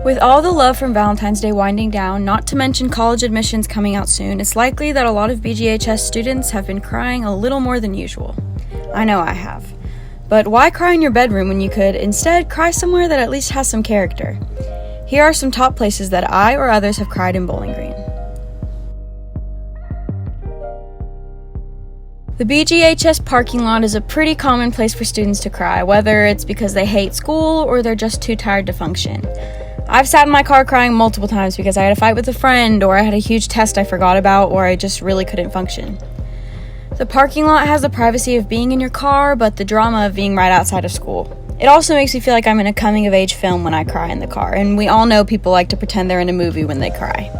With all the love from Valentine's Day winding down, not to mention college admissions coming out soon, it's likely that a lot of BGHS students have been crying a little more than usual. I know I have. But why cry in your bedroom when you could instead cry somewhere that at least has some character? Here are some top places that I or others have cried in Bowling Green. The BGHS parking lot is a pretty common place for students to cry, whether it's because they hate school or they're just too tired to function. I've sat in my car crying multiple times because I had a fight with a friend, or I had a huge test I forgot about, or I just really couldn't function. The parking lot has the privacy of being in your car, but the drama of being right outside of school. It also makes me feel like I'm in a coming-of-age film when I cry in the car, and we all know people like to pretend they're in a movie when they cry.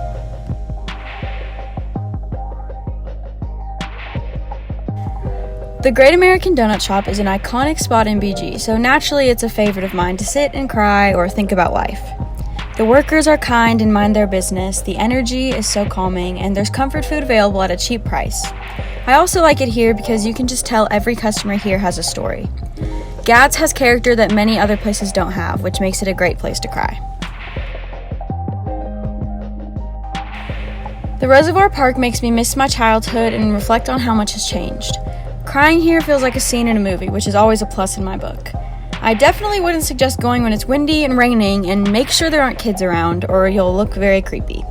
The Great American Donut Shop is an iconic spot in BG, so naturally it's a favorite of mine to sit and cry or think about life. The workers are kind and mind their business, the energy is so calming, and there's comfort food available at a cheap price. I also like it here because you can just tell every customer here has a story. Gads has character that many other places don't have, which makes it a great place to cry. The Reservoir Park makes me miss my childhood and reflect on how much has changed. Crying here feels like a scene in a movie, which is always a plus in my book. I definitely wouldn't suggest going when it's windy and raining, and make sure there aren't kids around or you'll look very creepy.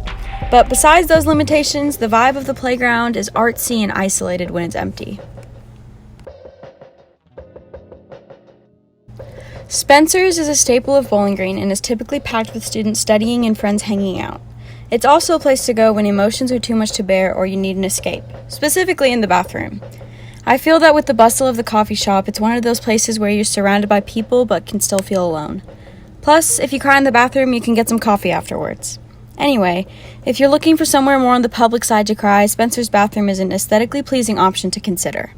But besides those limitations, the vibe of the playground is artsy and isolated when it's empty. Spencer's is a staple of Bowling Green and is typically packed with students studying and friends hanging out. It's also a place to go when emotions are too much to bear or you need an escape, specifically in the bathroom. I feel that with the bustle of the coffee shop, it's one of those places where you're surrounded by people but can still feel alone. Plus, if you cry in the bathroom, you can get some coffee afterwards. Anyway, if you're looking for somewhere more on the public side to cry, Spencer's bathroom is an aesthetically pleasing option to consider.